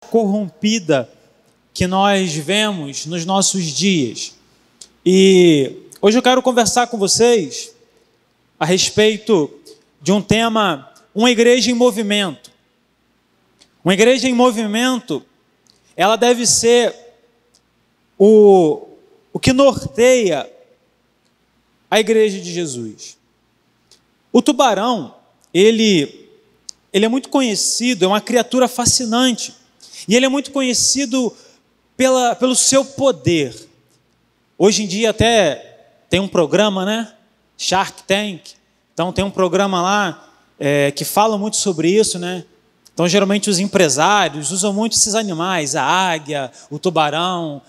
corrompida que nós vemos nos nossos dias. E hoje eu quero conversar com vocês a respeito de um tema, uma igreja em movimento. Uma igreja em movimento, ela deve ser o que norteia a igreja de Jesus. O tubarão, ele é muito conhecido, é uma criatura fascinante. E ele é muito conhecido pelo seu poder. Hoje em dia até tem um programa, né? Shark Tank. Então tem um programa lá que fala muito sobre isso, né? Então geralmente os empresários usam muito esses animais, a águia, o tubarão,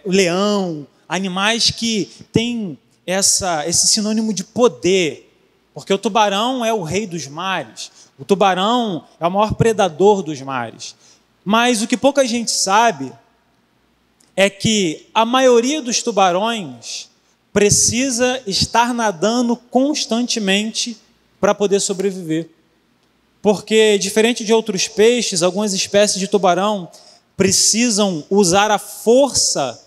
o leão, animais que têm esse sinônimo de poder. Porque o tubarão é o rei dos mares. O tubarão é o maior predador dos mares. Mas o que pouca gente sabe é que a maioria dos tubarões precisa estar nadando constantemente para poder sobreviver. Porque, diferente de outros peixes, algumas espécies de tubarão precisam usar a força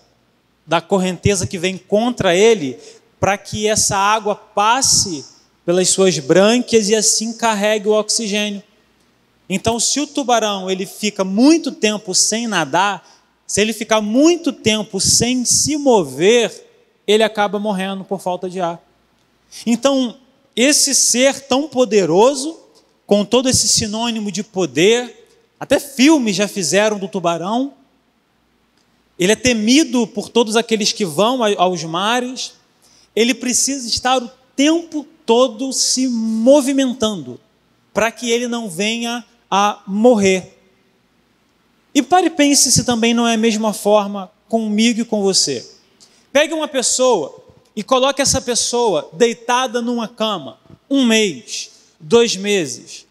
da correnteza que vem contra ele para que essa água passe pelas suas brânquias e assim carregue o oxigênio. Então, se o tubarão ele fica muito tempo sem nadar, se ele ficar muito tempo sem se mover, ele acaba morrendo por falta de ar. Então, esse ser tão poderoso, com todo esse sinônimo de poder, até filmes já fizeram do tubarão, ele é temido por todos aqueles que vão aos mares, ele precisa estar o tempo todo se movimentando, para que ele não venha a morrer. E pare e pense se também não é a mesma forma comigo e com você. Pegue uma pessoa e coloque essa pessoa deitada numa cama, 1 mês, 2 meses.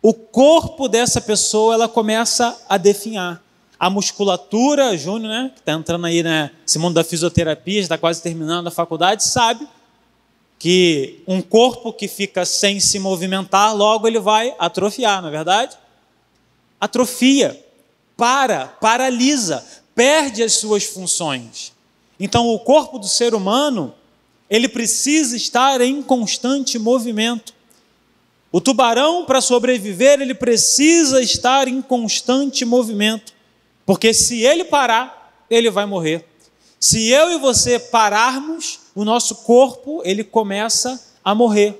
O corpo dessa pessoa, ela começa a definhar. A musculatura, Júnior, né, que está entrando aí nesse mundo da fisioterapia, está quase terminando a faculdade, sabe que um corpo que fica sem se movimentar, logo ele vai atrofiar, não é verdade? Atrofia, paralisa, perde as suas funções. Então o corpo do ser humano, ele precisa estar em constante movimento. O tubarão, para sobreviver, ele precisa estar em constante movimento, porque se ele parar, ele vai morrer. Se eu e você pararmos, o nosso corpo, ele começa a morrer.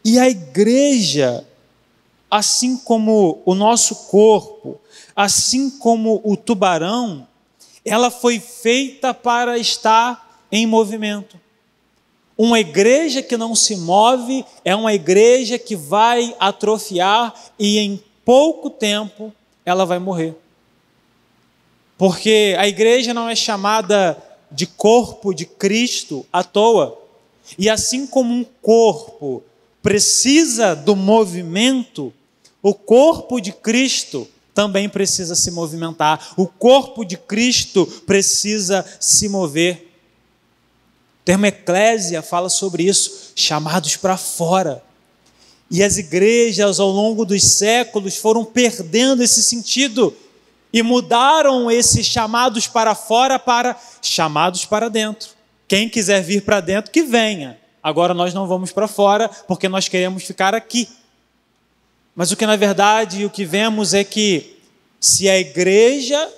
E a igreja, assim como o nosso corpo, assim como o tubarão, ela foi feita para estar em movimento. Uma igreja que não se move é uma igreja que vai atrofiar e em pouco tempo ela vai morrer. Porque a igreja não é chamada de corpo de Cristo à toa. E assim como um corpo precisa do movimento, o corpo de Cristo também precisa se movimentar. O corpo de Cristo precisa se mover. O termo eclésia fala sobre isso, chamados para fora. E as igrejas, ao longo dos séculos, foram perdendo esse sentido e mudaram esses chamados para fora para chamados para dentro. Quem quiser vir para dentro, que venha. Agora nós não vamos para fora, porque nós queremos ficar aqui. Mas o que na verdade, o que vemos é que se a igreja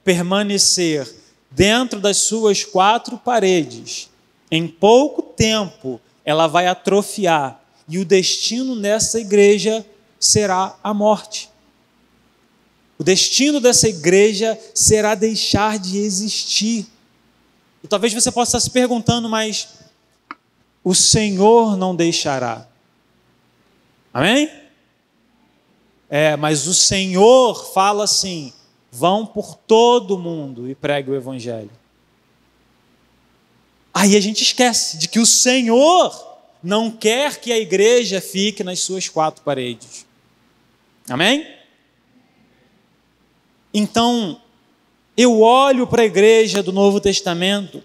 permanecer dentro das suas 4 paredes, em pouco tempo ela vai atrofiar e o destino dessa igreja será a morte. O destino dessa igreja será deixar de existir. E talvez você possa estar se perguntando, mas o Senhor não deixará. Amém? Mas o Senhor fala assim: vão por todo o mundo e pregue o evangelho. Aí a gente esquece de que o Senhor não quer que a igreja fique nas suas 4 paredes. Amém? Então, eu olho para a igreja do Novo Testamento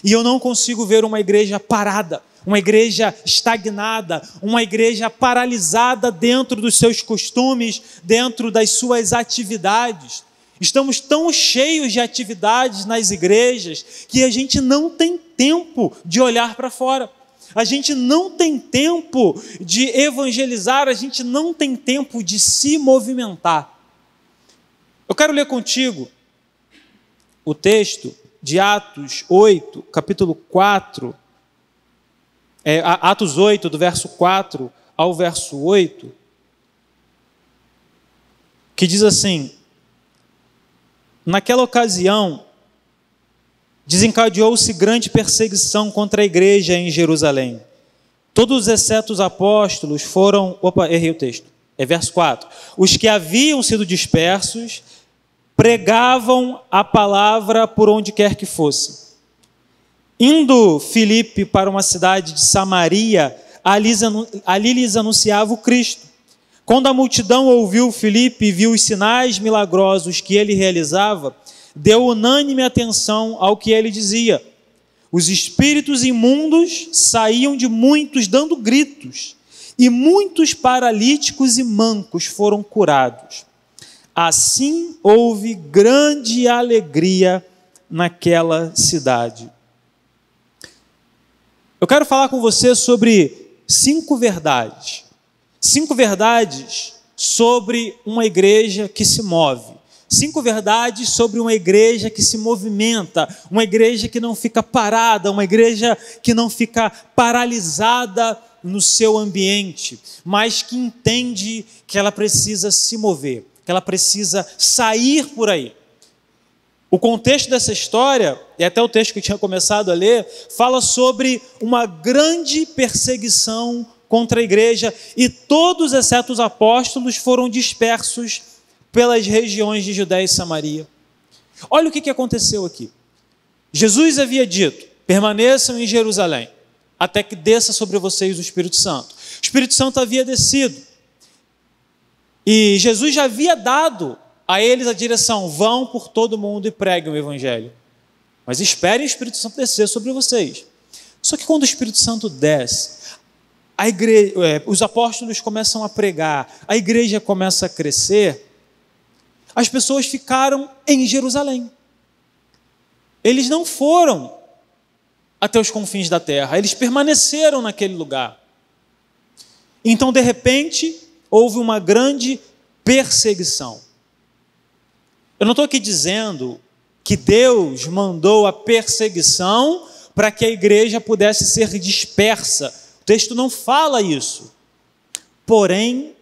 e eu não consigo ver uma igreja parada, uma igreja estagnada, uma igreja paralisada dentro dos seus costumes, dentro das suas atividades. Estamos tão cheios de atividades nas igrejas que a gente não tem tempo de olhar para fora. A gente não tem tempo de evangelizar, a gente não tem tempo de se movimentar. Eu quero ler contigo o texto de Atos 8, capítulo 4, Atos 8, do verso 4 ao verso 8, que diz assim: naquela ocasião, desencadeou-se grande perseguição contra a igreja em Jerusalém. Todos, exceto os apóstolos, foram... errei o texto. É verso 4. Os que haviam sido dispersos pregavam a palavra por onde quer que fosse. Indo Filipe para uma cidade de Samaria, ali lhes anunciava o Cristo. Quando a multidão ouviu Filipe e viu os sinais milagrosos que ele realizava, deu unânime atenção ao que ele dizia. Os espíritos imundos saíam de muitos dando gritos, e muitos paralíticos e mancos foram curados. Assim houve grande alegria naquela cidade. Eu quero falar com você sobre 5 verdades. 5 verdades sobre uma igreja que se move. 5 verdades sobre uma igreja que se movimenta, uma igreja que não fica parada, uma igreja que não fica paralisada no seu ambiente, mas que entende que ela precisa se mover, que ela precisa sair por aí. O contexto dessa história, e até o texto que eu tinha começado a ler, fala sobre uma grande perseguição contra a igreja, e todos, exceto os apóstolos, foram dispersos pelas regiões de Judéia e Samaria. Olha o que aconteceu aqui. Jesus havia dito: permaneçam em Jerusalém, até que desça sobre vocês o Espírito Santo. O Espírito Santo havia descido, e Jesus já havia dado a eles a direção: vão por todo mundo e preguem o Evangelho. Mas esperem o Espírito Santo descer sobre vocês. Só que quando o Espírito Santo desce, os apóstolos começam a pregar, a igreja começa a crescer, as pessoas ficaram em Jerusalém. Eles não foram até os confins da terra, eles permaneceram naquele lugar. Então, de repente, houve uma grande perseguição. Eu não estou aqui dizendo que Deus mandou a perseguição para que a igreja pudesse ser dispersa. O texto não fala isso. Porém,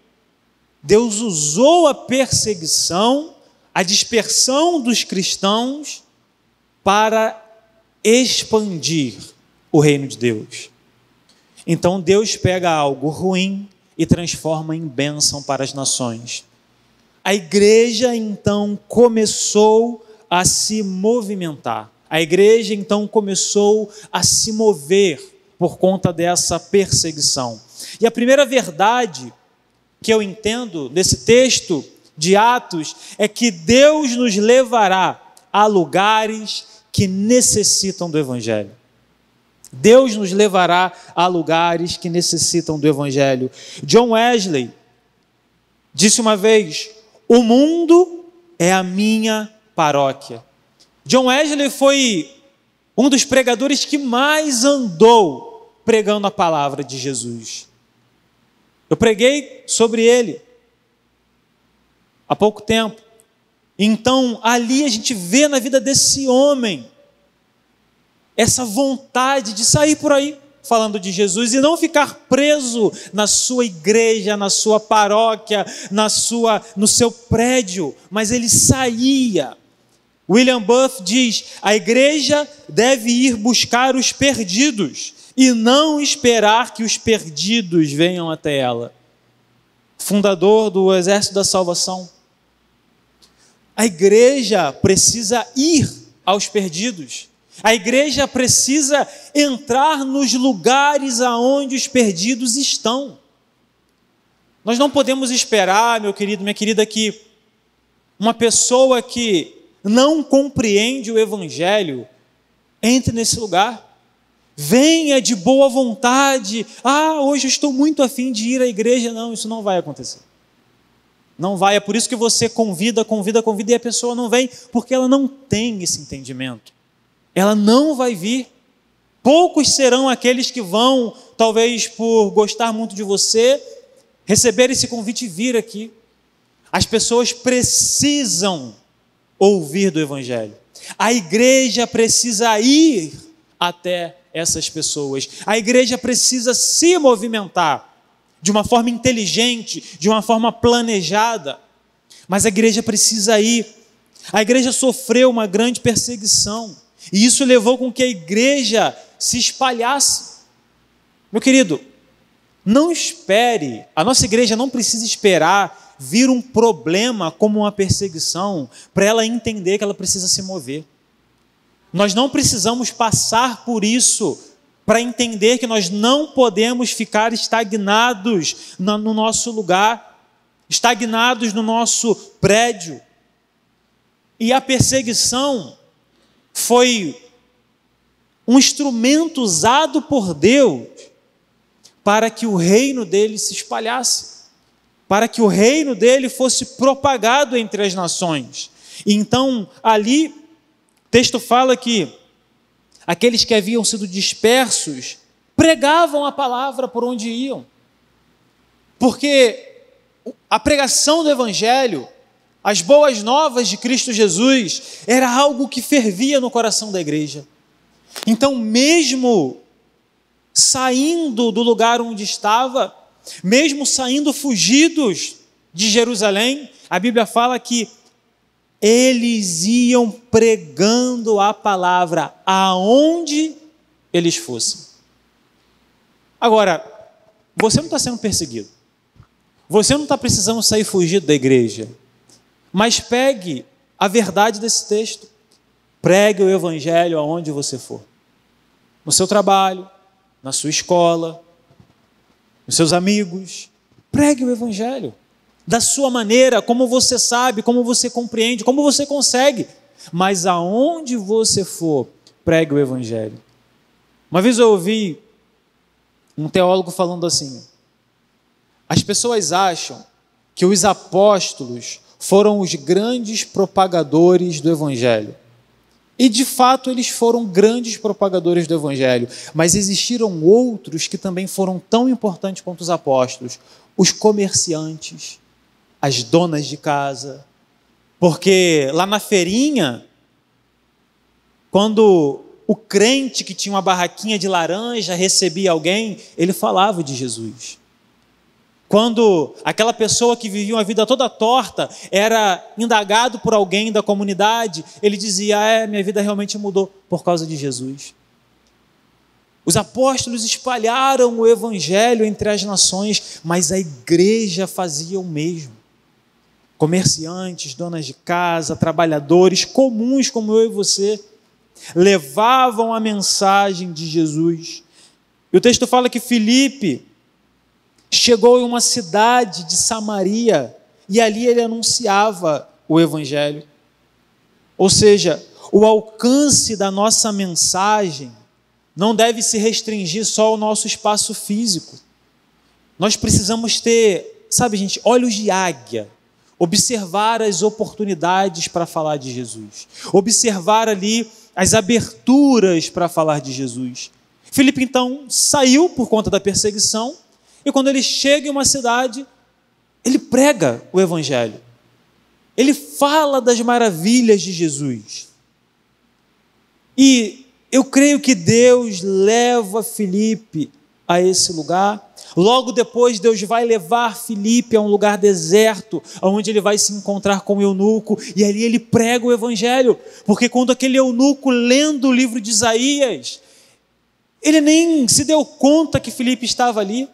Deus usou a perseguição, a dispersão dos cristãos, para expandir o reino de Deus. Então Deus pega algo ruim e transforma em bênção para as nações. A igreja então começou a se movimentar. A igreja então começou a se mover por conta dessa perseguição. E a primeira verdade que eu entendo nesse texto de Atos é que Deus nos levará a lugares que necessitam do Evangelho. Deus nos levará a lugares que necessitam do Evangelho. John Wesley disse uma vez: o mundo é a minha paróquia. John Wesley foi um dos pregadores que mais andou pregando a palavra de Jesus. Eu preguei sobre ele há pouco tempo. Então, ali a gente vê na vida desse homem essa vontade de sair por aí falando de Jesus e não ficar preso na sua igreja, na sua paróquia, no seu prédio, mas ele saía. William Buff diz: a igreja deve ir buscar os perdidos e não esperar que os perdidos venham até ela. Fundador do Exército da Salvação. A igreja precisa ir aos perdidos. A igreja precisa entrar nos lugares aonde os perdidos estão. Nós não podemos esperar, meu querido, minha querida, que uma pessoa que não compreende o Evangelho entre nesse lugar. Venha de boa vontade. Hoje eu estou muito afim de ir à igreja. Não, isso não vai acontecer. Não vai. É por isso que você convida e a pessoa não vem, porque ela não tem esse entendimento. Ela não vai vir. Poucos serão aqueles que vão, talvez por gostar muito de você, receber esse convite e vir aqui. As pessoas precisam ouvir do Evangelho. A igreja precisa ir até essas pessoas. A igreja precisa se movimentar de uma forma inteligente, de uma forma planejada. Mas a igreja precisa ir. A igreja sofreu uma grande perseguição. E isso levou com que a igreja se espalhasse. Meu querido, não espere, a nossa igreja não precisa esperar vir um problema como uma perseguição para ela entender que ela precisa se mover. Nós não precisamos passar por isso para entender que nós não podemos ficar estagnados no nosso lugar, estagnados no nosso prédio. E a perseguição foi um instrumento usado por Deus para que o reino dele se espalhasse, para que o reino dele fosse propagado entre as nações. E então, ali, o texto fala que aqueles que haviam sido dispersos pregavam a palavra por onde iam. Porque a pregação do Evangelho, as boas novas de Cristo Jesus, era algo que fervia no coração da igreja. Então, mesmo saindo do lugar onde estava, mesmo saindo fugidos de Jerusalém, a Bíblia fala que eles iam pregando a palavra aonde eles fossem. Agora, você não está sendo perseguido. Você não está precisando sair fugido da igreja. Mas pegue a verdade desse texto. Pregue o Evangelho aonde você for. No seu trabalho, na sua escola, nos seus amigos. Pregue o Evangelho. Da sua maneira, como você sabe, como você compreende, como você consegue. Mas aonde você for, pregue o Evangelho. Uma vez eu ouvi um teólogo falando assim: as pessoas acham que os apóstolos foram os grandes propagadores do Evangelho. E de fato eles foram grandes propagadores do Evangelho, mas existiram outros que também foram tão importantes quanto os apóstolos: os comerciantes, as donas de casa. Porque lá na feirinha, quando o crente que tinha uma barraquinha de laranja recebia alguém, ele falava de Jesus. Quando aquela pessoa que vivia uma vida toda torta era indagado por alguém da comunidade, ele dizia: minha vida realmente mudou por causa de Jesus. Os apóstolos espalharam o Evangelho entre as nações, mas a igreja fazia o mesmo. Comerciantes, donas de casa, trabalhadores comuns como eu e você, levavam a mensagem de Jesus. E o texto fala que Filipe chegou em uma cidade de Samaria e ali ele anunciava o Evangelho. Ou seja, o alcance da nossa mensagem não deve se restringir só ao nosso espaço físico. Nós precisamos ter, sabe, gente, olhos de águia, observar as oportunidades para falar de Jesus, observar ali as aberturas para falar de Jesus. Filipe então saiu por conta da perseguição, e quando ele chega em uma cidade, ele prega o Evangelho. Ele fala das maravilhas de Jesus. E eu creio que Deus leva Filipe a esse lugar. Logo depois, Deus vai levar Filipe a um lugar deserto, onde ele vai se encontrar com o eunuco, e ali ele prega o Evangelho. Porque quando aquele eunuco, lendo o livro de Isaías, ele nem se deu conta que Filipe estava ali.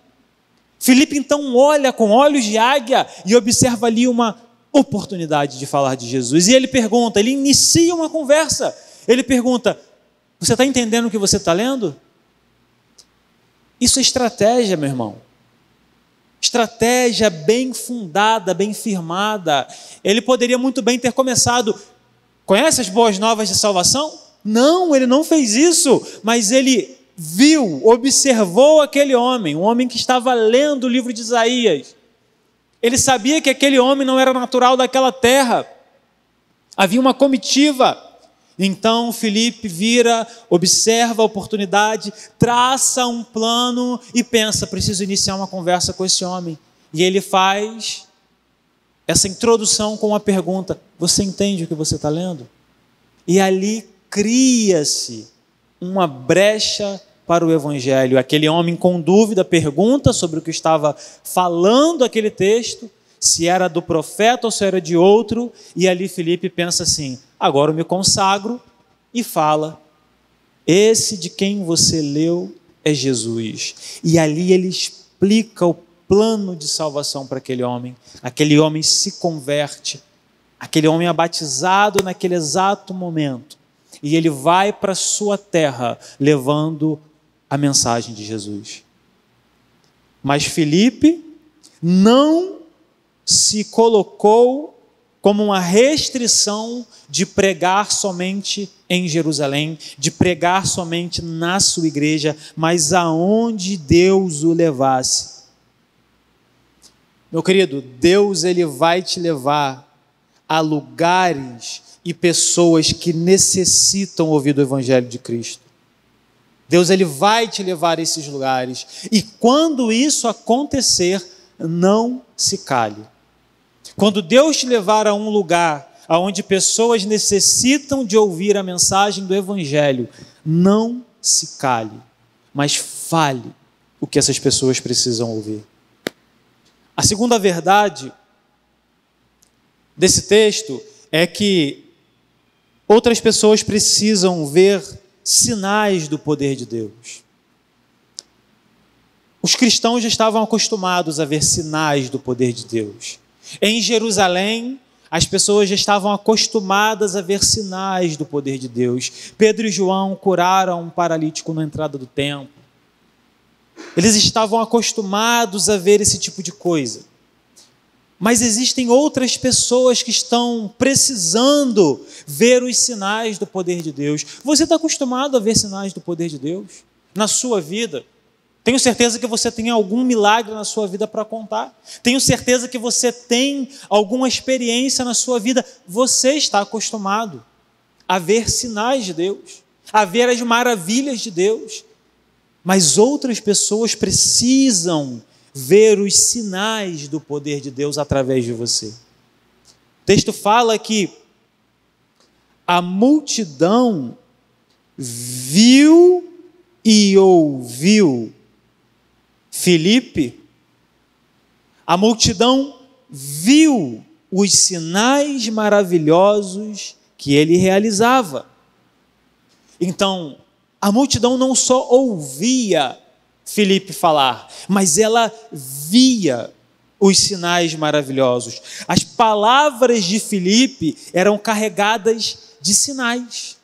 Filipe então olha com olhos de águia e observa ali uma oportunidade de falar de Jesus. E ele pergunta, ele inicia uma conversa. Ele pergunta: você está entendendo o que você está lendo? Isso é estratégia, meu irmão. Estratégia bem fundada, bem firmada. Ele poderia muito bem ter começado: conhece as boas novas de salvação? Não, ele não fez isso, mas ele viu, observou aquele homem, um homem que estava lendo o livro de Isaías, Ele sabia que aquele homem não era natural daquela terra. Havia uma comitiva. Então Filipe vira, observa a oportunidade, traça um plano e pensa, preciso iniciar uma conversa com esse homem. E ele faz essa introdução com uma pergunta: você entende o que você está lendo? E ali cria-se uma brecha para o evangelho. Aquele homem com dúvida pergunta sobre o que estava falando aquele texto, se era do profeta ou se era de outro, e ali Filipe pensa assim: agora eu me consagro, e fala, esse de quem você leu é Jesus. E ali ele explica o plano de salvação para aquele homem se converte, aquele homem é batizado naquele exato momento, e ele vai para a sua terra, levando a mensagem de Jesus. Mas Filipe não se colocou como uma restrição de pregar somente em Jerusalém, de pregar somente na sua igreja, mas aonde Deus o levasse. Meu querido, Deus ele vai te levar a lugares e pessoas que necessitam ouvir do Evangelho de Cristo. Deus ele vai te levar a esses lugares, e quando isso acontecer, não se cale. Quando Deus te levar a um lugar onde pessoas necessitam de ouvir a mensagem do Evangelho, não se cale, mas fale o que essas pessoas precisam ouvir. A segunda verdade desse texto é que outras pessoas precisam ver sinais do poder de Deus. Os cristãos já estavam acostumados a ver sinais do poder de Deus. Em Jerusalém, as pessoas já estavam acostumadas a ver sinais do poder de Deus. Pedro e João curaram um paralítico na entrada do templo. Eles estavam acostumados a ver esse tipo de coisa. Mas existem outras pessoas que estão precisando ver os sinais do poder de Deus. Você está acostumado a ver sinais do poder de Deus na sua vida? Tenho certeza que você tem algum milagre na sua vida para contar. Tenho certeza que você tem alguma experiência na sua vida. Você está acostumado a ver sinais de Deus, a ver as maravilhas de Deus. Mas outras pessoas precisam ver os sinais do poder de Deus através de você. O texto fala que a multidão viu e ouviu Filipe. A multidão viu os sinais maravilhosos que ele realizava. Então, a multidão não só ouvia Filipe falar, mas ela via os sinais maravilhosos. As palavras de Filipe eram carregadas de sinais.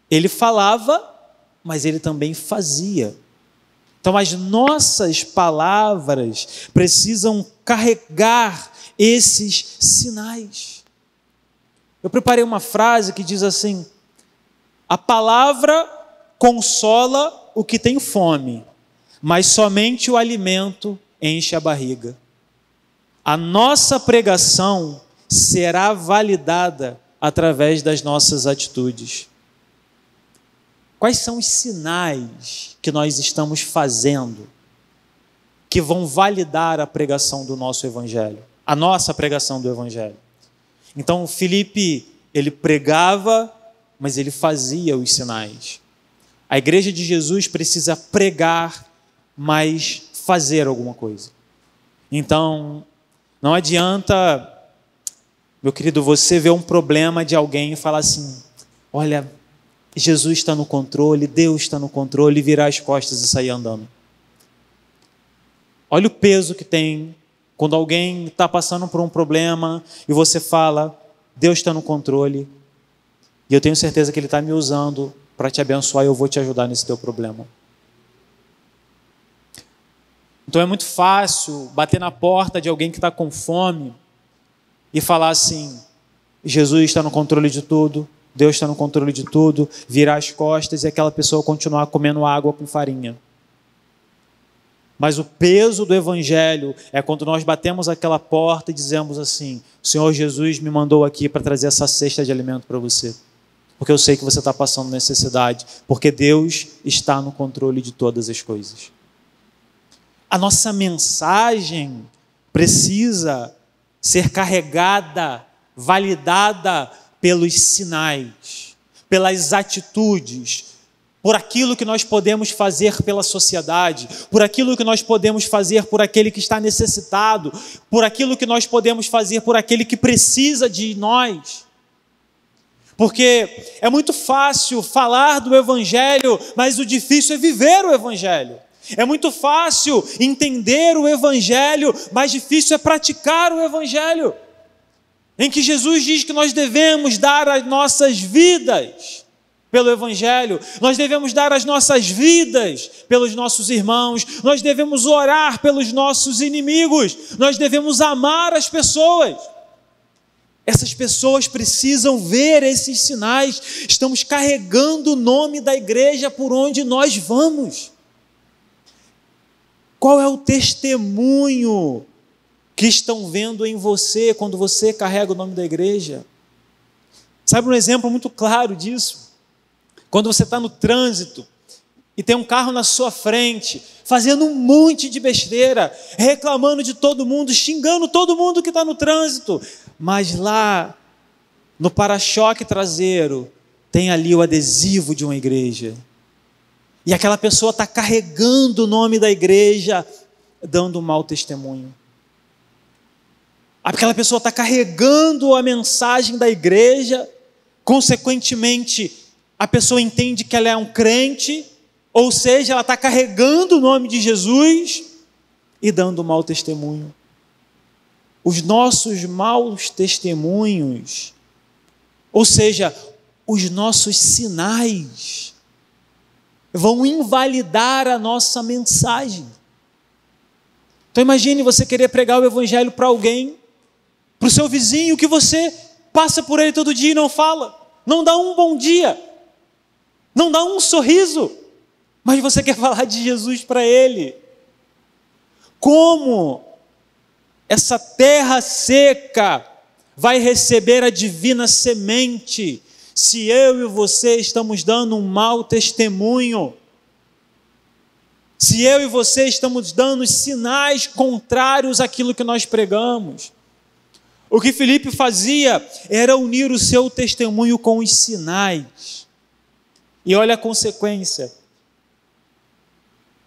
Ele falava, mas ele também fazia. Então as nossas palavras precisam carregar esses sinais. Eu preparei uma frase que diz assim: a palavra consola o que tem fome, mas somente o alimento enche a barriga. A nossa pregação será validada através das nossas atitudes. Quais são os sinais que nós estamos fazendo que vão validar a pregação do nosso Evangelho, a nossa pregação do Evangelho? Então, Filipe, ele pregava, mas ele fazia os sinais. A igreja de Jesus precisa pregar, mas fazer alguma coisa. Então, não adianta, meu querido, você ver um problema de alguém e falar assim: olha, Jesus está no controle, Deus está no controle, e virar as costas e sair andando. Olha o peso que tem quando alguém está passando por um problema e você fala: Deus está no controle e eu tenho certeza que Ele está me usando para te abençoar e eu vou te ajudar nesse teu problema. Então é muito fácil bater na porta de alguém que está com fome e falar assim: Jesus está no controle de tudo, Deus está no controle de tudo, virar as costas e aquela pessoa continuar comendo água com farinha. Mas o peso do evangelho é quando nós batemos aquela porta e dizemos assim: o Senhor Jesus me mandou aqui para trazer essa cesta de alimento para você, porque eu sei que você está passando necessidade, porque Deus está no controle de todas as coisas. A nossa mensagem precisa ser carregada, validada pelos sinais, pelas atitudes, por aquilo que nós podemos fazer pela sociedade, por aquilo que nós podemos fazer por aquele que está necessitado, por aquilo que nós podemos fazer por aquele que precisa de nós. Porque é muito fácil falar do Evangelho, mas o difícil é viver o Evangelho. É muito fácil entender o Evangelho, mas difícil é praticar o Evangelho. Em que Jesus diz que nós devemos dar as nossas vidas pelo Evangelho, nós devemos dar as nossas vidas pelos nossos irmãos, nós devemos orar pelos nossos inimigos, nós devemos amar as pessoas. Essas pessoas precisam ver esses sinais. Estamos carregando o nome da igreja por onde nós vamos. Qual é o testemunho que estão vendo em você quando você carrega o nome da igreja? Sabe um exemplo muito claro disso? Quando você está no trânsito e tem um carro na sua frente, fazendo um monte de besteira, reclamando de todo mundo, xingando todo mundo que está no trânsito, mas lá no para-choque traseiro tem ali o adesivo de uma igreja. E aquela pessoa está carregando o nome da igreja, dando um mau testemunho. Aquela pessoa está carregando a mensagem da igreja, consequentemente, a pessoa entende que ela é um crente, ou seja, ela está carregando o nome de Jesus e dando um mau testemunho. Os nossos maus testemunhos, ou seja, os nossos sinais, vão invalidar a nossa mensagem. Então imagine você querer pregar o evangelho para alguém, para o seu vizinho, que você passa por ele todo dia e não fala, não dá um bom dia, não dá um sorriso, mas você quer falar de Jesus para ele. Como essa terra seca vai receber a divina semente se eu e você estamos dando um mau testemunho? Se eu e você estamos dando sinais contrários àquilo que nós pregamos? O que Filipe fazia era unir o seu testemunho com os sinais. E olha a consequência.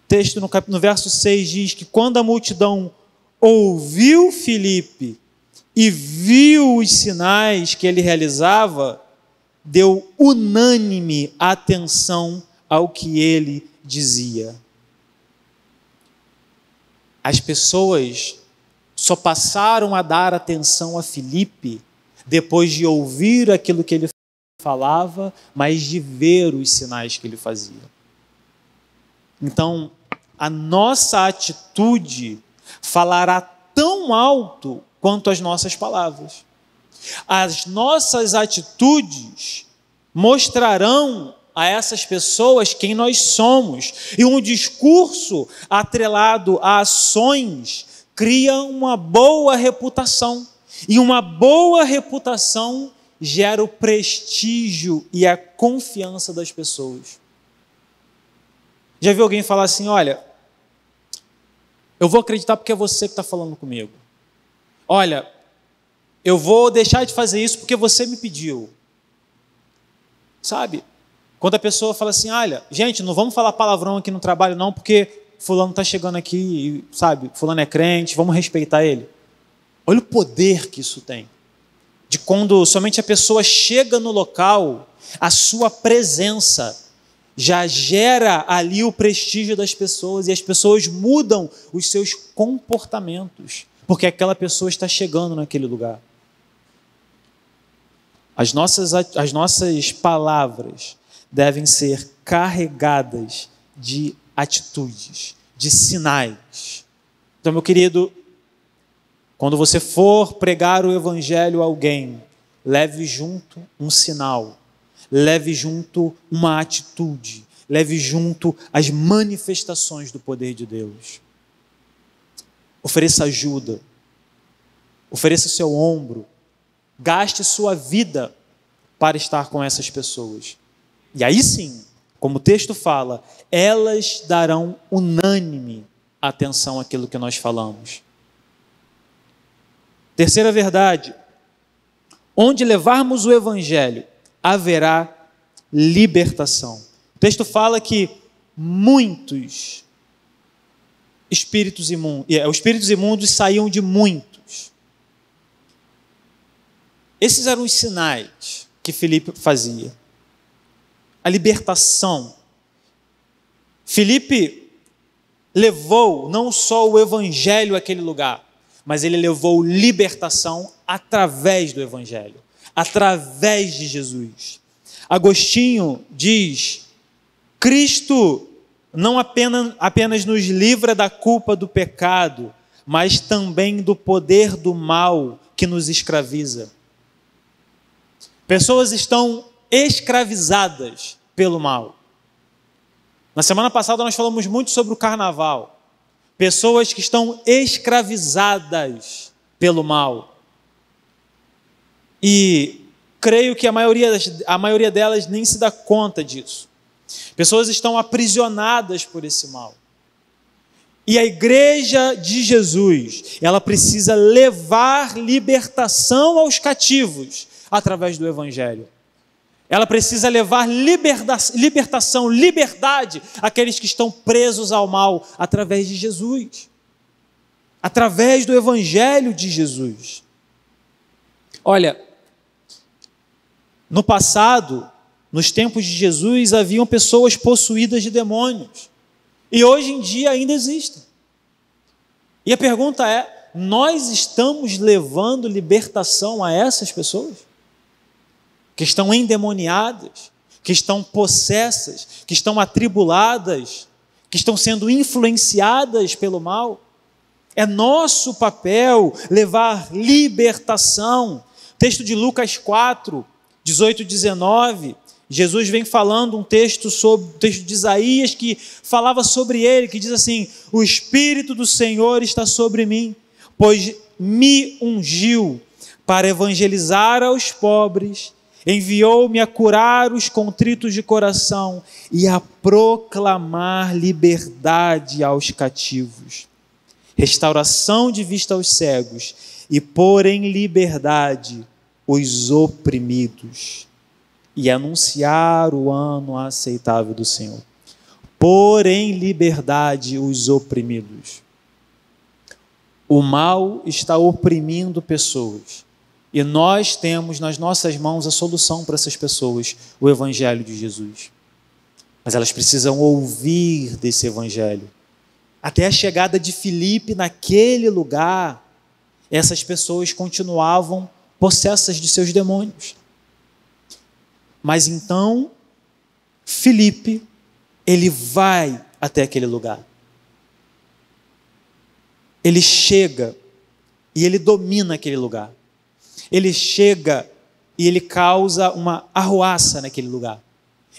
O texto no verso 6 diz que quando a multidão ouviu Filipe e viu os sinais que ele realizava, deu unânime atenção ao que ele dizia. As pessoas só passaram a dar atenção a Filipe depois de ouvir aquilo que ele falava, mas de ver os sinais que ele fazia. Então, a nossa atitude falará tão alto quanto as nossas palavras. As nossas atitudes mostrarão a essas pessoas quem nós somos. E um discurso atrelado a ações cria uma boa reputação. E uma boa reputação gera o prestígio e a confiança das pessoas. Já viu alguém falar assim: olha, eu vou acreditar porque é você que está falando comigo. Olha, eu vou deixar de fazer isso porque você me pediu. Sabe? Quando a pessoa fala assim: olha, gente, não vamos falar palavrão aqui no trabalho não, porque fulano está chegando aqui, e, sabe, fulano é crente, vamos respeitar ele. Olha o poder que isso tem. De quando somente a pessoa chega no local, a sua presença já gera ali o prestígio das pessoas, e as pessoas mudam os seus comportamentos, porque aquela pessoa está chegando naquele lugar. As nossas palavras devem ser carregadas de atitudes, de sinais. Então, meu querido, quando você for pregar o evangelho a alguém, leve junto um sinal, leve junto uma atitude, leve junto as manifestações do poder de Deus. Ofereça ajuda, ofereça seu ombro, gaste sua vida para estar com essas pessoas. E aí sim, como o texto fala, elas darão unânime atenção àquilo que nós falamos. Terceira verdade, onde levarmos o evangelho, haverá libertação. O texto fala que muitos espíritos imundos saíam de muitos. Esses eram os sinais que Filipe fazia. A libertação. Filipe levou não só o evangelho àquele lugar, mas ele levou libertação através do evangelho, através de Jesus. Agostinho diz: Cristo não apenas nos livra da culpa do pecado, mas também do poder do mal que nos escraviza. Pessoas estão escravizadas pelo mal. Na semana passada nós falamos muito sobre o carnaval. Pessoas que estão escravizadas pelo mal. E creio que a maioria delas nem se dá conta disso. Pessoas estão aprisionadas por esse mal. E a igreja de Jesus, ela precisa levar libertação aos cativos através do evangelho. Ela precisa levar libertação, liberdade àqueles que estão presos ao mal através de Jesus. Através do evangelho de Jesus. Olha, no passado, nos tempos de Jesus, haviam pessoas possuídas de demônios. E hoje em dia ainda existem. E a pergunta é, nós estamos levando libertação a essas pessoas? Que estão endemoniadas, que estão possessas, que estão atribuladas, que estão sendo influenciadas pelo mal? É nosso papel levar libertação. Texto de Lucas 4, 18 e 19, Jesus vem falando um texto de Isaías que falava sobre ele, que diz assim: o Espírito do Senhor está sobre mim, pois me ungiu para evangelizar aos pobres, enviou-me a curar os contritos de coração e a proclamar liberdade aos cativos, restauração de vista aos cegos e pôr em liberdade os oprimidos e anunciar o ano aceitável do Senhor. Pôr em liberdade os oprimidos. O mal está oprimindo pessoas e nós temos nas nossas mãos a solução para essas pessoas, o evangelho de Jesus. Mas elas precisam ouvir desse evangelho. Até a chegada de Filipe naquele lugar, essas pessoas continuavam possessas de seus demônios. Mas então, Filipe, ele vai até aquele lugar. Ele chega e ele domina aquele lugar. Ele chega e ele causa uma arruaça naquele lugar.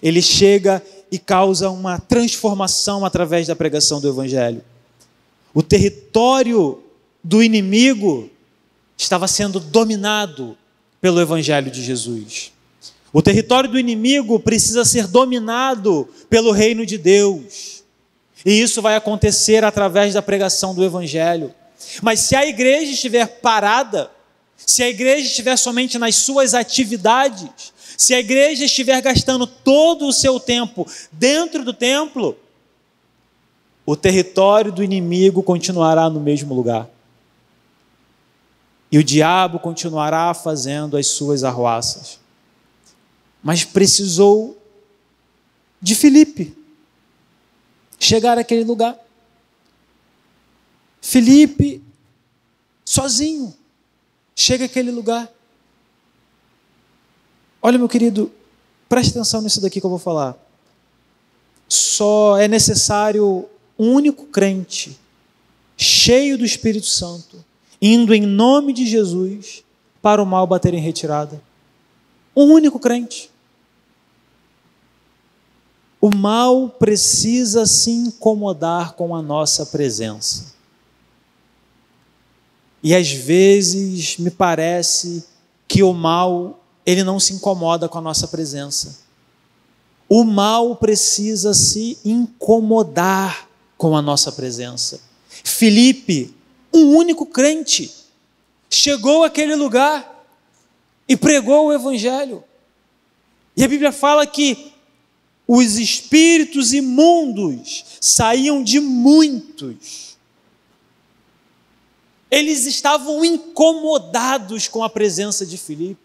Ele chega e causa uma transformação através da pregação do evangelho. O território do inimigo estava sendo dominado pelo evangelho de Jesus. O território do inimigo precisa ser dominado pelo reino de Deus. E isso vai acontecer através da pregação do evangelho. Mas se a igreja estiver parada, se a igreja estiver somente nas suas atividades, se a igreja estiver gastando todo o seu tempo dentro do templo, o território do inimigo continuará no mesmo lugar. E o diabo continuará fazendo as suas arruaças. Mas precisou de Filipe chegar àquele lugar. Filipe, sozinho, chega àquele lugar. Olha, meu querido, preste atenção nisso daqui que eu vou falar. Só é necessário um único crente, cheio do Espírito Santo, indo em nome de Jesus para o mal bater em retirada. Um único crente. O mal precisa se incomodar com a nossa presença. E às vezes me parece que o mal, ele não se incomoda com a nossa presença. O mal precisa se incomodar com a nossa presença. Filipe, um único crente, chegou àquele lugar e pregou o evangelho. E a Bíblia fala que os espíritos imundos saíam de muitos. Eles estavam incomodados com a presença de Filipe.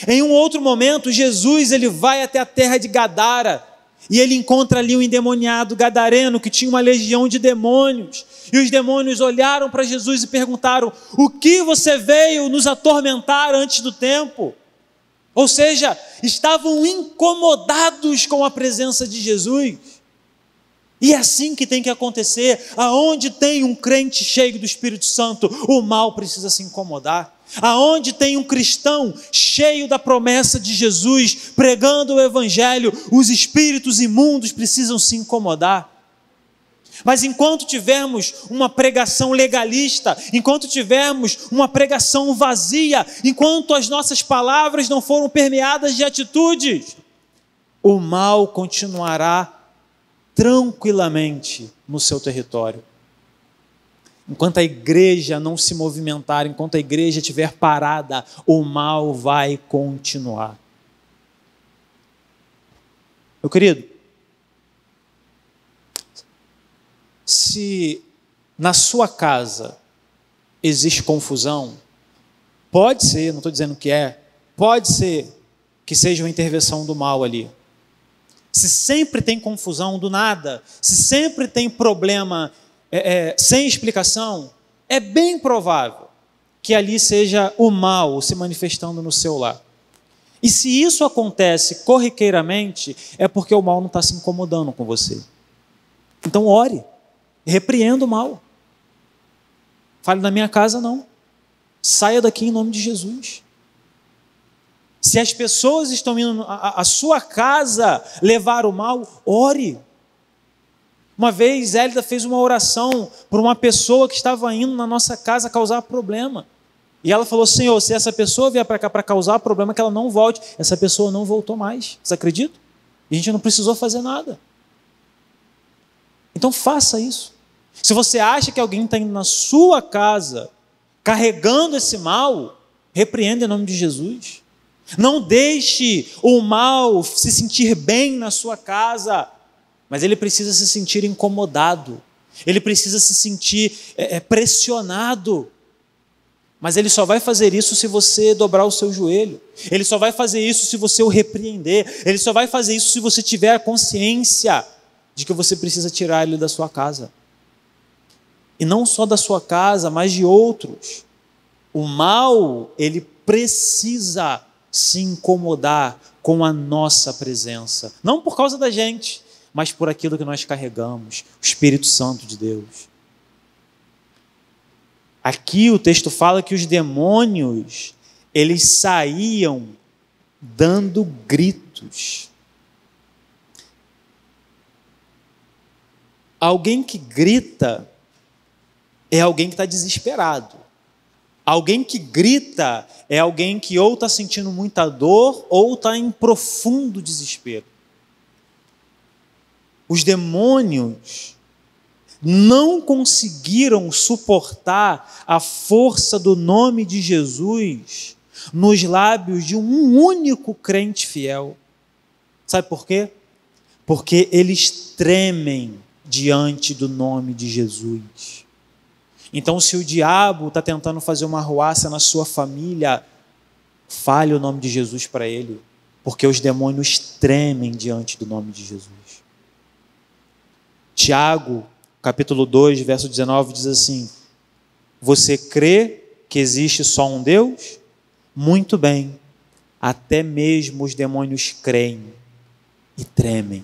Em um outro momento, Jesus ele vai até a terra de Gadara e ele encontra ali um endemoniado gadareno que tinha uma legião de demônios. E os demônios olharam para Jesus e perguntaram: o que você veio nos atormentar antes do tempo? Ou seja, estavam incomodados com a presença de Jesus. E é assim que tem que acontecer. Aonde tem um crente cheio do Espírito Santo, o mal precisa se incomodar. Aonde tem um cristão cheio da promessa de Jesus, pregando o evangelho, os espíritos imundos precisam se incomodar. Mas enquanto tivermos uma pregação legalista, enquanto tivermos uma pregação vazia, enquanto as nossas palavras não foram permeadas de atitudes, o mal continuará tranquilamente no seu território. Enquanto a igreja não se movimentar, enquanto a igreja estiver parada, o mal vai continuar. Meu querido, se na sua casa existe confusão, pode ser, não estou dizendo que pode ser que seja uma intervenção do mal ali. Se sempre tem confusão do nada, se sempre tem problema sem explicação, é bem provável que ali seja o mal se manifestando no seu lar. E se isso acontece corriqueiramente, é porque o mal não está se incomodando com você. Então ore, repreenda o mal. Fale: na minha casa não, saia daqui em nome de Jesus. Se as pessoas estão indo à sua casa levar o mal, ore. Uma vez, Hélida fez uma oração por uma pessoa que estava indo na nossa casa causar problema. E ela falou: Senhor, se essa pessoa vier para cá para causar problema, que ela não volte. Essa pessoa não voltou mais. Você acredita? E a gente não precisou fazer nada. Então faça isso. Se você acha que alguém está indo na sua casa carregando esse mal, repreenda em nome de Jesus. Não deixe o mal se sentir bem na sua casa, mas ele precisa se sentir incomodado, ele precisa se sentir pressionado. Mas ele só vai fazer isso se você dobrar o seu joelho, ele só vai fazer isso se você o repreender, ele só vai fazer isso se você tiver a consciência de que você precisa tirar ele da sua casa. E não só da sua casa, mas de outros. O mal, ele precisa se incomodar com a nossa presença. Não por causa da gente, mas por aquilo que nós carregamos, o Espírito Santo de Deus. Aqui o texto fala que os demônios, eles saíam dando gritos. Alguém que grita é alguém que está desesperado. Alguém que grita é alguém que ou está sentindo muita dor ou está em profundo desespero. Os demônios não conseguiram suportar a força do nome de Jesus nos lábios de um único crente fiel. Sabe por quê? Porque eles tremem diante do nome de Jesus. Então, se o diabo está tentando fazer uma arruaça na sua família, fale o nome de Jesus para ele, porque os demônios tremem diante do nome de Jesus. Tiago, capítulo 2, verso 19, diz assim: você crê que existe só um Deus? Muito bem, até mesmo os demônios creem e tremem.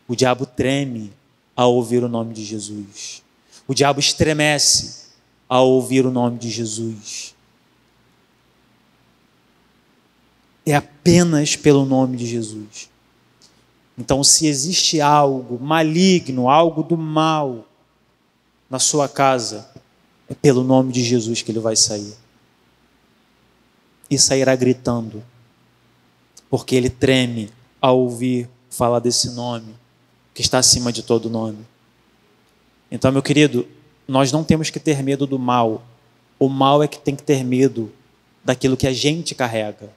O diabo treme ao ouvir o nome de Jesus. O diabo estremece ao ouvir o nome de Jesus. É apenas pelo nome de Jesus. Então, se existe algo maligno, algo do mal na sua casa, é pelo nome de Jesus que ele vai sair. E sairá gritando, porque ele treme ao ouvir falar desse nome, que está acima de todo nome. Então, meu querido, nós não temos que ter medo do mal. O mal é que tem que ter medo daquilo que a gente carrega.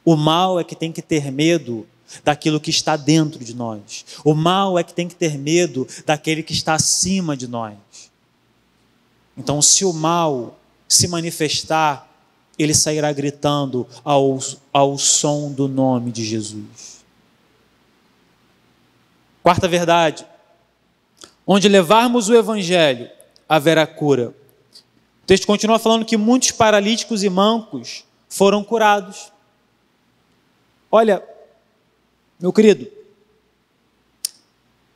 O mal é que tem que ter medo daquilo que está dentro de nós. O mal é que tem que ter medo daquele que está acima de nós. Então, se o mal se manifestar, ele sairá gritando ao som do nome de Jesus. Quarta verdade: onde levarmos o evangelho, haverá cura. O texto continua falando que muitos paralíticos e mancos foram curados. Olha, meu querido,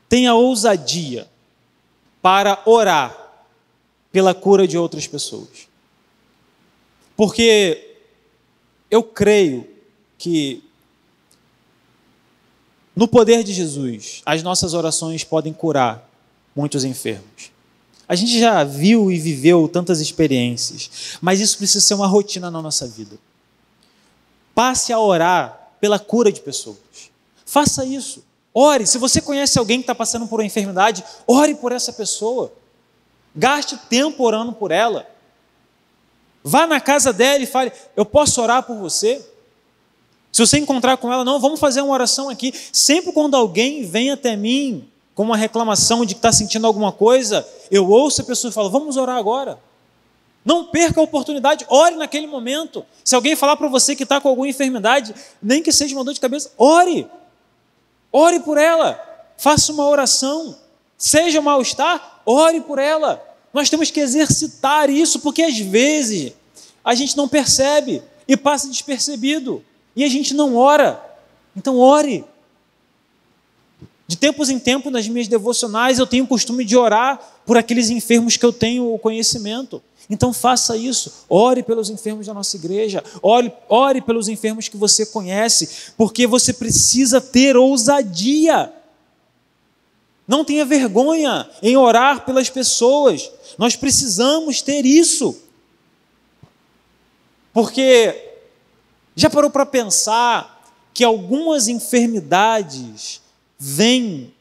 tenha ousadia para orar pela cura de outras pessoas. Porque eu creio que no poder de Jesus, as nossas orações podem curar muitos enfermos. A gente já viu e viveu tantas experiências, mas isso precisa ser uma rotina na nossa vida. Passe a orar pela cura de pessoas. Faça isso. Ore. Se você conhece alguém que está passando por uma enfermidade, ore por essa pessoa. Gaste tempo orando por ela. Vá na casa dela e fale: eu posso orar por você? Se você encontrar com ela, não, vamos fazer uma oração aqui. Sempre quando alguém vem até mim com uma reclamação de que está sentindo alguma coisa, eu ouço a pessoa e falo: vamos orar agora. Não perca a oportunidade, ore naquele momento. Se alguém falar para você que está com alguma enfermidade, nem que seja uma dor de cabeça, ore. Ore por ela. Faça uma oração. Seja mal-estar, ore por ela. Nós temos que exercitar isso, porque às vezes a gente não percebe e passa despercebido. E a gente não ora. Então ore. De tempos em tempos, nas minhas devocionais, eu tenho o costume de orar por aqueles enfermos que eu tenho o conhecimento. Então faça isso. Ore pelos enfermos da nossa igreja. Ore pelos enfermos que você conhece, porque você precisa ter ousadia. Não tenha vergonha em orar pelas pessoas. Nós precisamos ter isso. Porque já parou para pensar que algumas enfermidades vêm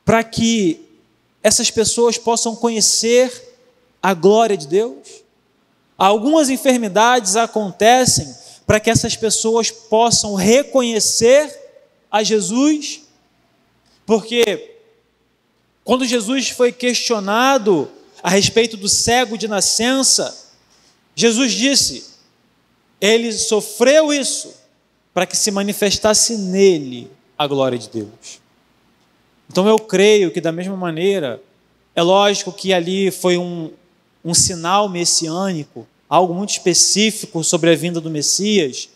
para que essas pessoas possam conhecer a glória de Deus? Algumas enfermidades acontecem para que essas pessoas possam reconhecer a Jesus, porque quando Jesus foi questionado a respeito do cego de nascença, Jesus disse: ele sofreu isso para que se manifestasse nele a glória de Deus. Então eu creio que da mesma maneira, é lógico que ali foi um sinal messiânico, algo muito específico sobre a vinda do Messias,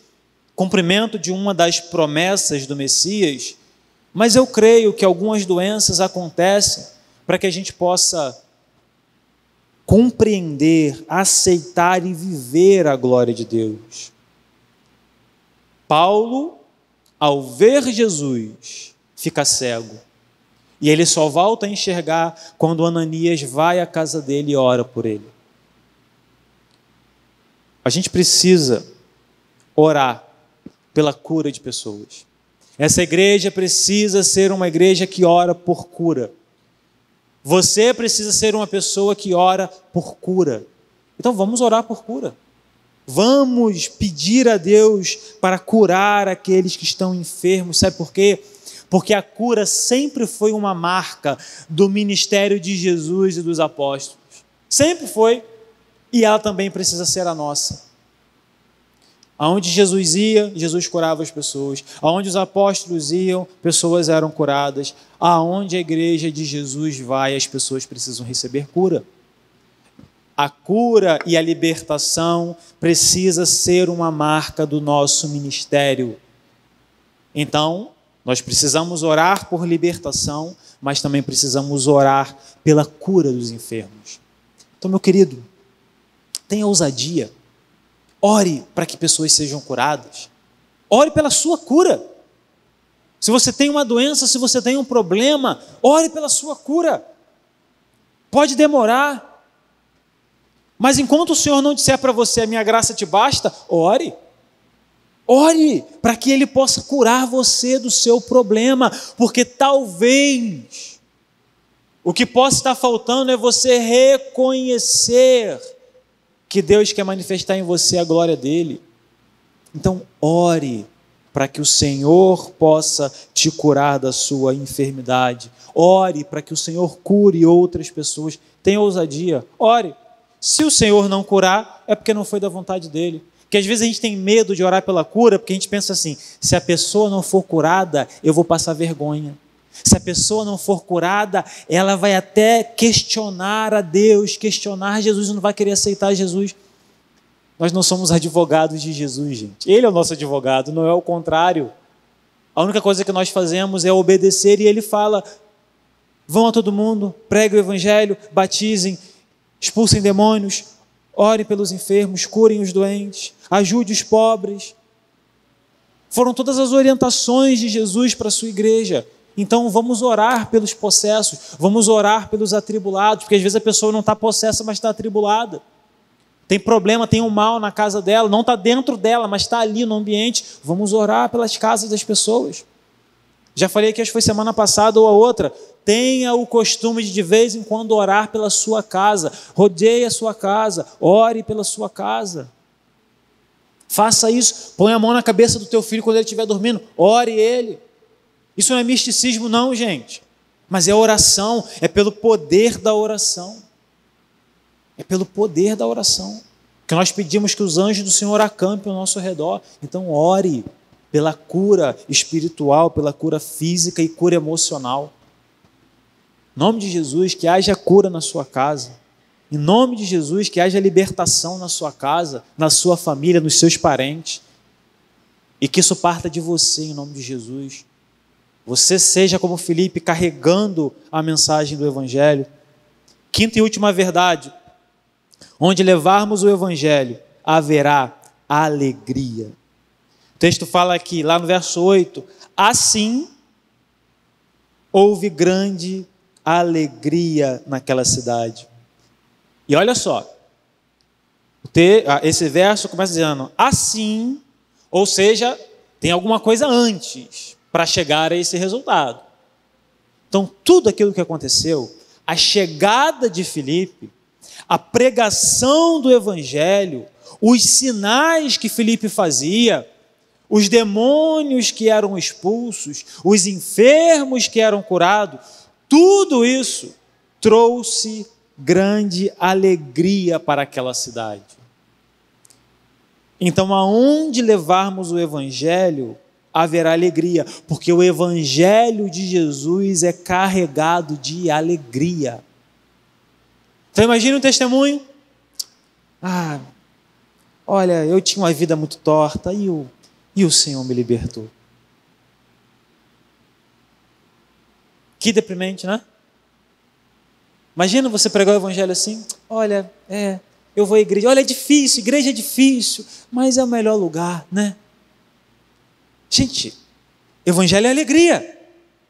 cumprimento de uma das promessas do Messias, mas eu creio que algumas doenças acontecem para que a gente possa compreender, aceitar e viver a glória de Deus. Paulo, ao ver Jesus, fica cego. E ele só volta a enxergar quando Ananias vai à casa dele e ora por ele. A gente precisa orar pela cura de pessoas. Essa igreja precisa ser uma igreja que ora por cura. Você precisa ser uma pessoa que ora por cura. Então vamos orar por cura. Vamos pedir a Deus para curar aqueles que estão enfermos. Sabe por quê? Porque a cura sempre foi uma marca do ministério de Jesus e dos apóstolos. Sempre foi. E ela também precisa ser a nossa. Aonde Jesus ia, Jesus curava as pessoas. Aonde os apóstolos iam, pessoas eram curadas. Aonde a igreja de Jesus vai, as pessoas precisam receber cura. A cura e a libertação precisa ser uma marca do nosso ministério. Então, nós precisamos orar por libertação, mas também precisamos orar pela cura dos enfermos. Então, meu querido, tenha ousadia. Ore para que pessoas sejam curadas. Ore pela sua cura. Se você tem uma doença, se você tem um problema, ore pela sua cura. Pode demorar. Mas enquanto o Senhor não disser para você, a minha graça te basta, ore. Ore para que Ele possa curar você do seu problema, porque talvez o que possa estar faltando é você reconhecer que Deus quer manifestar em você a glória dEle. Então, ore para que o Senhor possa te curar da sua enfermidade. Ore para que o Senhor cure outras pessoas. Tenha ousadia, ore. Se o Senhor não curar, é porque não foi da vontade dEle. Porque às vezes a gente tem medo de orar pela cura, porque a gente pensa assim, se a pessoa não for curada, eu vou passar vergonha. Se a pessoa não for curada, ela vai até questionar a Deus, questionar Jesus, não vai querer aceitar Jesus. Nós não somos advogados de Jesus, gente. Ele é o nosso advogado, não é o contrário. A única coisa que nós fazemos é obedecer, e Ele fala, vão a todo mundo, preguem o Evangelho, batizem, expulsem demônios, orem pelos enfermos, curem os doentes, ajude os pobres. Foram todas as orientações de Jesus para a sua igreja. Então vamos orar pelos possessos, vamos orar pelos atribulados, porque às vezes a pessoa não está possessa, mas está atribulada. Tem problema, tem um mal na casa dela, não está dentro dela, mas está ali no ambiente. Vamos orar pelas casas das pessoas. Já falei que acho que foi semana passada ou a outra. Tenha o costume de vez em quando orar pela sua casa. Rodeie a sua casa. Ore pela sua casa. Faça isso. Põe a mão na cabeça do teu filho quando ele estiver dormindo. Ore ele. Isso não é misticismo não, gente. Mas é oração. É pelo poder da oração. É pelo poder da oração. Que nós pedimos que os anjos do Senhor acampem ao nosso redor. Então ore pela cura espiritual, pela cura física e cura emocional. Em nome de Jesus, que haja cura na sua casa. Em nome de Jesus, que haja libertação na sua casa, na sua família, nos seus parentes. E que isso parta de você, em nome de Jesus. Você seja como Filipe, carregando a mensagem do Evangelho. Quinta e última verdade. Onde levarmos o Evangelho, haverá alegria. O texto fala aqui, lá no verso 8, assim houve grande alegria naquela cidade. E olha só, esse verso começa dizendo, assim, ou seja, tem alguma coisa antes para chegar a esse resultado. Então, tudo aquilo que aconteceu, a chegada de Filipe, a pregação do Evangelho, os sinais que Filipe fazia, os demônios que eram expulsos, os enfermos que eram curados, tudo isso trouxe grande alegria para aquela cidade. Então, aonde levarmos o Evangelho, haverá alegria, porque o Evangelho de Jesus é carregado de alegria. Então, imagine um testemunho. Olha, eu tinha uma vida muito torta e o Senhor me libertou. Que deprimente, né? Imagina você pregar o Evangelho assim. Olha, eu vou à igreja. Olha, é difícil, igreja é difícil, mas é o melhor lugar, né? Gente, Evangelho é alegria.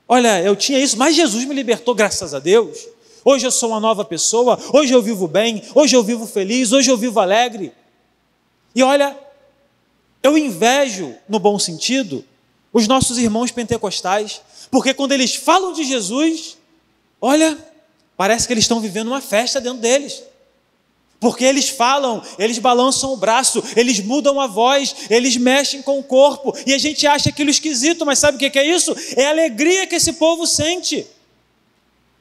Olha, eu tinha isso, mas Jesus me libertou, graças a Deus. Hoje eu sou uma nova pessoa, hoje eu vivo bem, hoje eu vivo feliz, hoje eu vivo alegre. E olha, eu invejo, no bom sentido, os nossos irmãos pentecostais, porque quando eles falam de Jesus, olha, parece que eles estão vivendo uma festa dentro deles. Porque eles falam, eles balançam o braço, eles mudam a voz, eles mexem com o corpo, e a gente acha aquilo esquisito, mas sabe o que é isso? É a alegria que esse povo sente.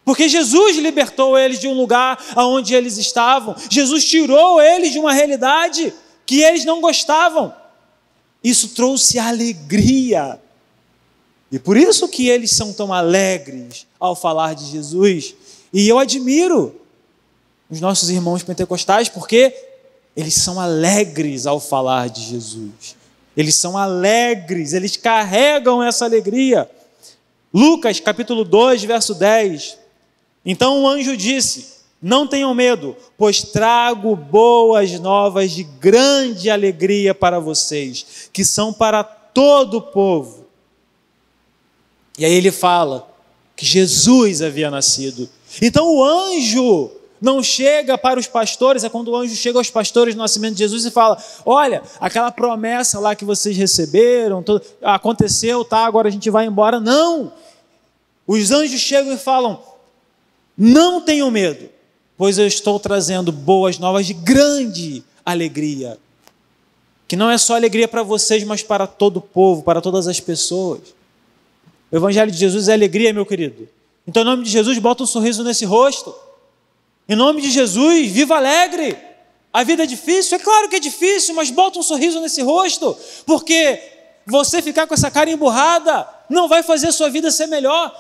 Porque Jesus libertou eles de um lugar onde eles estavam. Jesus tirou eles de uma realidade que eles não gostavam. Isso trouxe alegria. E por isso que eles são tão alegres ao falar de Jesus. E eu admiro os nossos irmãos pentecostais, porque eles são alegres ao falar de Jesus. Eles são alegres, eles carregam essa alegria. Lucas capítulo 2, verso 10. Então o anjo disse, não tenham medo, pois trago boas novas de grande alegria para vocês, que são para todo o povo. E aí ele fala que Jesus havia nascido. Então o anjo não chega para os pastores, é quando o anjo chega aos pastores do nascimento de Jesus e fala: olha, aquela promessa lá que vocês receberam, aconteceu, tá, agora a gente vai embora. Não! Os anjos chegam e falam: não tenham medo, pois eu estou trazendo boas novas de grande alegria, que não é só alegria para vocês, mas para todo o povo, para todas as pessoas. O Evangelho de Jesus é alegria, meu querido. Então, em nome de Jesus, bota um sorriso nesse rosto. Em nome de Jesus, viva alegre. A vida é difícil? É claro que é difícil, mas bota um sorriso nesse rosto, porque você ficar com essa cara emburrada não vai fazer a sua vida ser melhor.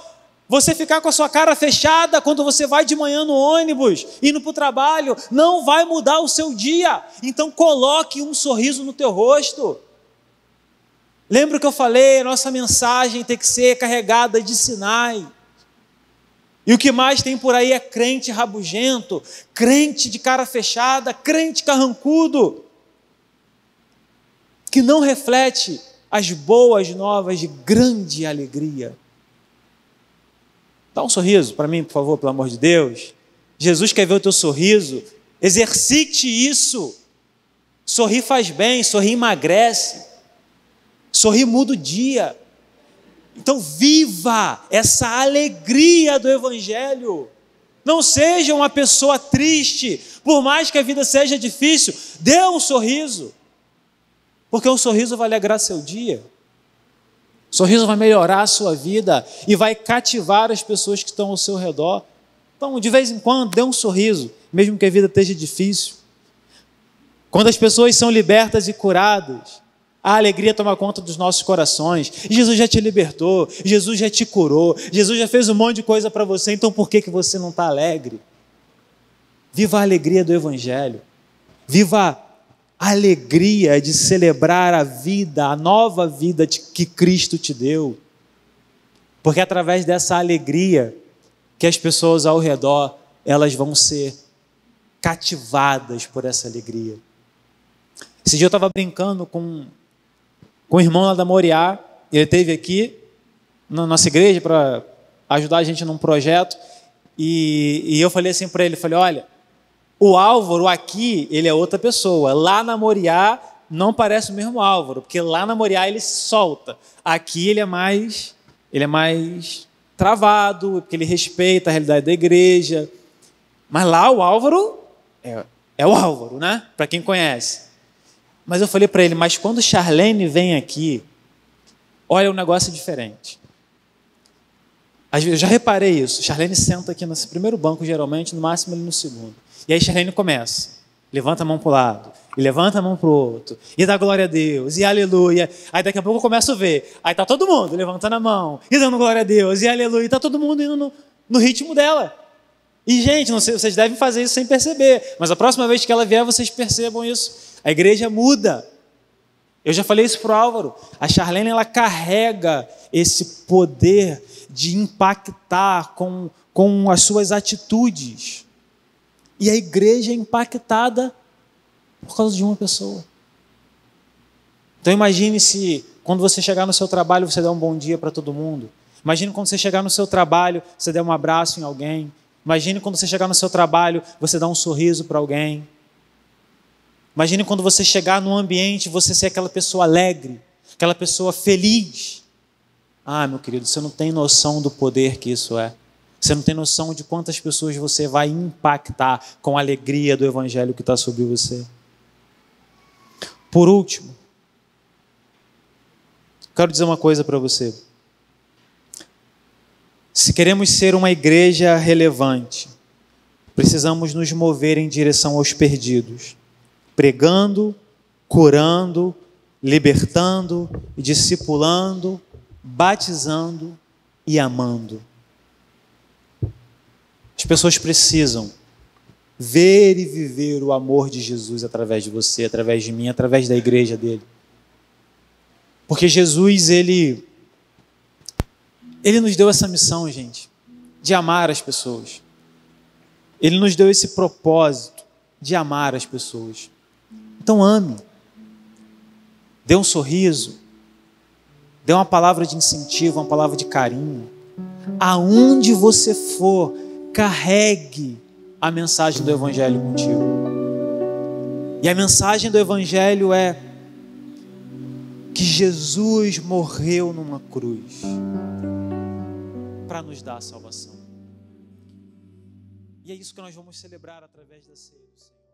Você ficar com a sua cara fechada quando você vai de manhã no ônibus, indo para o trabalho, não vai mudar o seu dia. Então coloque um sorriso no teu rosto. Lembra que eu falei, a nossa mensagem tem que ser carregada de sinais. E o que mais tem por aí é crente rabugento, crente de cara fechada, crente carrancudo, que não reflete as boas novas de grande alegria. Dá um sorriso para mim, por favor, pelo amor de Deus. Jesus quer ver o teu sorriso. Exercite isso. Sorrir faz bem, sorrir emagrece. Sorrir muda o dia. Então viva essa alegria do Evangelho. Não seja uma pessoa triste. Por mais que a vida seja difícil, dê um sorriso. Porque um sorriso vai alegrar seu dia. O sorriso vai melhorar a sua vida e vai cativar as pessoas que estão ao seu redor. Então, de vez em quando, dê um sorriso, mesmo que a vida esteja difícil. Quando as pessoas são libertas e curadas, a alegria toma conta dos nossos corações. Jesus já te libertou, Jesus já te curou, Jesus já fez um monte de coisa para você, então por que você não está alegre? Viva a alegria do Evangelho. Viva a alegria de celebrar a vida, a nova vida que Cristo te deu. Porque é através dessa alegria que as pessoas ao redor, elas vão ser cativadas por essa alegria. Esse dia eu estava brincando com o irmão lá da Moriá, ele esteve aqui na nossa igreja para ajudar a gente num projeto, e eu falei assim para ele, falei, olha, o Álvaro aqui, ele é outra pessoa. Lá na Moriá não parece o mesmo Álvaro, porque lá na Moriá ele solta. Aqui ele é mais travado, porque ele respeita a realidade da igreja. Mas lá o Álvaro é o Álvaro, né? Para quem conhece. Mas eu falei para ele, mas quando Charlene vem aqui, olha, o negócio é diferente. Eu já reparei isso. Charlene senta aqui nesse primeiro banco, geralmente, no máximo ali no segundo. E aí Charlene começa, levanta a mão para o lado, e levanta a mão para o outro, e dá glória a Deus, e aleluia. Aí daqui a pouco eu começo a ver, aí está todo mundo levantando a mão, e dando glória a Deus, e aleluia, e está todo mundo indo no ritmo dela. E gente, não sei, vocês devem fazer isso sem perceber, mas a próxima vez que ela vier, vocês percebam isso. A igreja muda. Eu já falei isso para o Álvaro, a Charlene, ela carrega esse poder de impactar com as suas atitudes. E a igreja é impactada por causa de uma pessoa. Então imagine se quando você chegar no seu trabalho você der um bom dia para todo mundo. Imagine quando você chegar no seu trabalho você der um abraço em alguém. Imagine quando você chegar no seu trabalho você dar um sorriso para alguém. Imagine quando você chegar num ambiente você ser aquela pessoa alegre, aquela pessoa feliz. Ah, meu querido, você não tem noção do poder que isso é. Você não tem noção de quantas pessoas você vai impactar com a alegria do Evangelho que está sobre você. Por último, quero dizer uma coisa para você. Se queremos ser uma igreja relevante, precisamos nos mover em direção aos perdidos, pregando, curando, libertando, discipulando, batizando e amando. As pessoas precisam ver e viver o amor de Jesus através de você, através de mim, através da igreja dele. Porque Jesus, ele nos deu essa missão, gente, de amar as pessoas. Ele nos deu esse propósito de amar as pessoas. Então ame. Dê um sorriso. Dê uma palavra de incentivo, uma palavra de carinho. Aonde você for, carregue a mensagem do Evangelho contigo. E a mensagem do Evangelho é que Jesus morreu numa cruz para nos dar a salvação. E é isso que nós vamos celebrar através da ceia do Senhor.